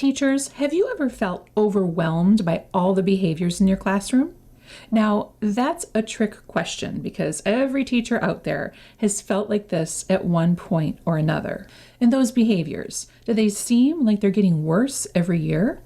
Teachers, have you ever felt overwhelmed by all the behaviors in your classroom? Now, that's a trick question because every teacher out there has felt like this at one point or another. And those behaviors, do they seem like they're getting worse every year?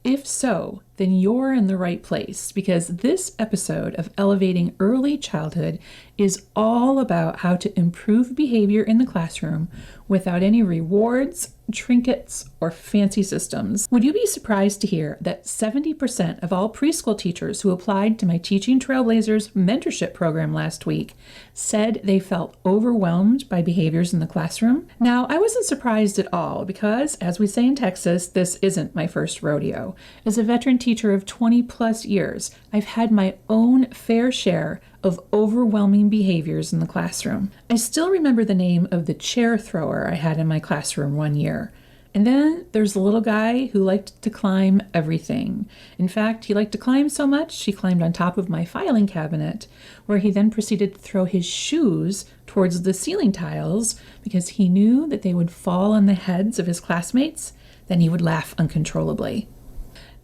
If so, then you're in the right place because this episode of Elevating Early Childhood is all about how to improve behavior in the classroom without any rewards, trinkets, or fancy systems. Would you be surprised to hear that 70% of all preschool teachers who applied to my Teaching Trailblazers mentorship program last week said they felt overwhelmed by behaviors in the classroom? Now, I wasn't surprised at all because, as we say in Texas, this isn't my first rodeo. As a veteran teacher of 20 plus years, I've had my own fair share of overwhelming behaviors in the classroom. I still remember the name of the chair thrower I had in my classroom one year. And then there's the little guy who liked to climb everything. In fact, he liked to climb so much, he climbed on top of my filing cabinet, where he then proceeded to throw his shoes towards the ceiling tiles because he knew that they would fall on the heads of his classmates. Then he would laugh uncontrollably.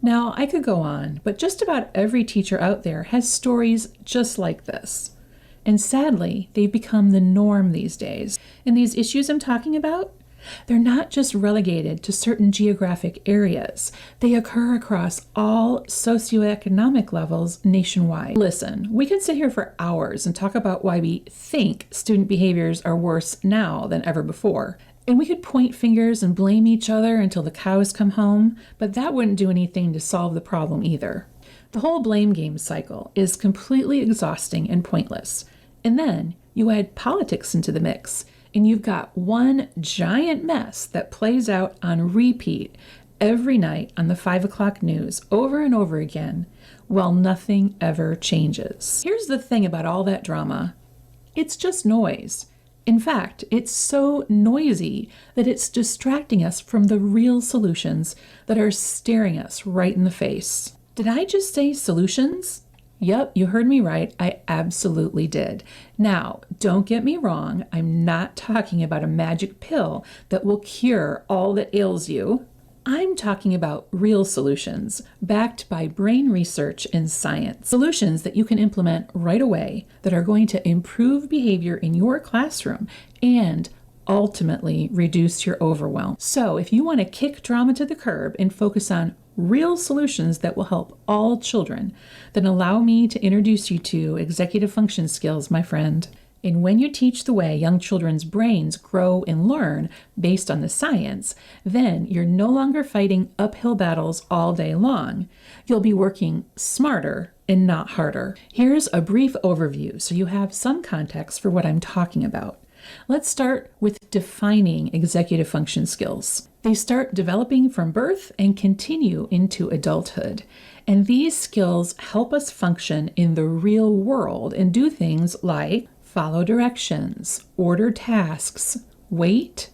Now, I could go on, but just about every teacher out there has stories just like this. And sadly, they've become the norm these days. And these issues I'm talking about, they're not just relegated to certain geographic areas. They occur across all socioeconomic levels nationwide. Listen, we could sit here for hours and talk about why we think student behaviors are worse now than ever before. And we could point fingers and blame each other until the cows come home, but that wouldn't do anything to solve the problem either. The whole blame game cycle is completely exhausting and pointless. And then you add politics into the mix, and you've got one giant mess that plays out on repeat every night on the 5 o'clock news over and over again, while nothing ever changes. Here's the thing about all that drama. It's just noise. In fact, it's so noisy that it's distracting us from the real solutions that are staring us right in the face. Did I just say solutions? Yep, you heard me right. I absolutely did. Now, don't get me wrong. I'm not talking about a magic pill that will cure all that ails you. I'm talking about real solutions backed by brain research and science. Solutions that you can implement right away that are going to improve behavior in your classroom and ultimately reduce your overwhelm. So if you want to kick drama to the curb and focus on real solutions that will help all children, then allow me to introduce you to executive function skills, my friend. And when you teach the way young children's brains grow and learn based on the science, then you're no longer fighting uphill battles all day long. You'll be working smarter and not harder. Here's a brief overview so you have some context for what I'm talking about. Let's start with defining executive function skills. They start developing from birth and continue into adulthood. And these skills help us function in the real world and do things like follow directions, order tasks, wait,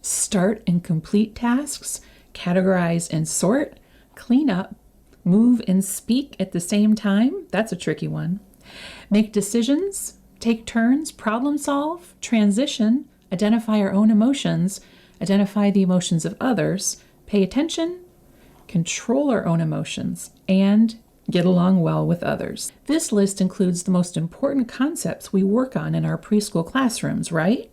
start and complete tasks, categorize and sort, clean up, move and speak at the same time. That's a tricky one. Make decisions, take turns, problem solve, transition, identify our own emotions, identify the emotions of others, pay attention, control our own emotions, and get along well with others. This list includes the most important concepts we work on in our preschool classrooms, right?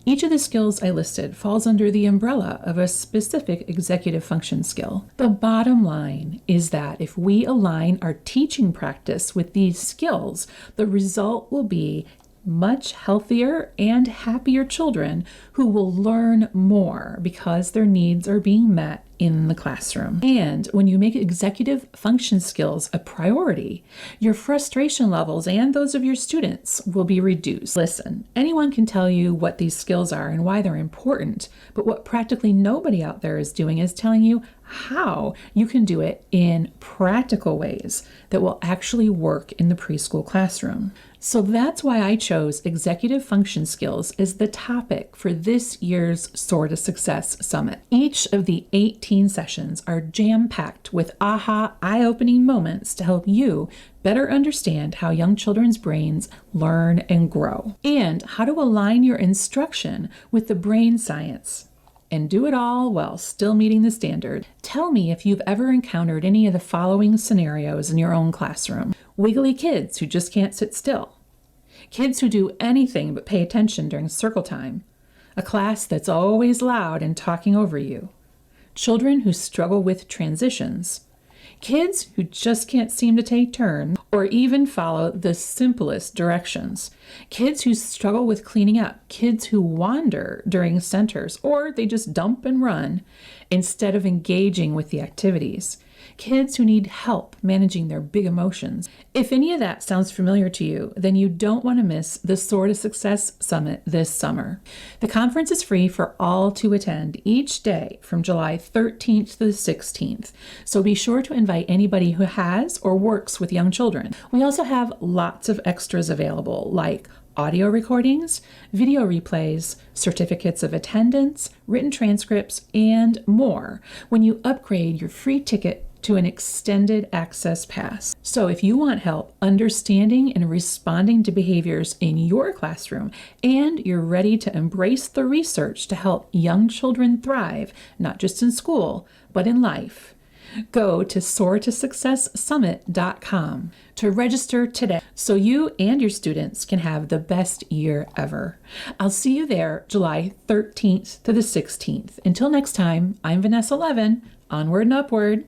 Each of the skills I listed falls under the umbrella of a specific executive function skill. The bottom line is that if we align our teaching practice with these skills, the result will be much healthier and happier children who will learn more because their needs are being met in the classroom. And when you make executive function skills a priority, your frustration levels and those of your students will be reduced. Listen, anyone can tell you what these skills are and why they're important, but what practically nobody out there is doing is telling you how you can do it in practical ways that will actually work in the preschool classroom. So that's why I chose executive function skills as the topic for this year's Soar to Success Summit. Each of the 18 sessions are jam-packed with aha, eye-opening moments to help you better understand how young children's brains learn and grow, and how to align your instruction with the brain science. and do it all while still meeting the standard. Tell me if you've ever encountered any of the following scenarios in your own classroom. Wiggly kids who just can't sit still. Kids who do anything but pay attention during circle time. A class that's always loud and talking over you. Children who struggle with transitions. Kids who just can't seem to take turns or even follow the simplest directions. Kids who struggle with cleaning up. Kids who wander during centers or they just dump and run instead of engaging with the activities. Kids who need help managing their big emotions. If any of that sounds familiar to you, then you don't want to miss the Soar to Success Summit this summer. The conference is free for all to attend each day from July 13th to the 16th, so be sure to invite anybody who has or works with young children. We also have lots of extras available, like audio recordings, video replays, certificates of attendance, written transcripts, and more when you upgrade your free ticket to an extended access pass. So if you want help understanding and responding to behaviors in your classroom, and you're ready to embrace the research to help young children thrive, not just in school, but in life, go to soartosuccesssummit.com to register today so you and your students can have the best year ever. I'll see you there July 13th to the 16th. Until next time, I'm Vanessa Levin. Onward and upward.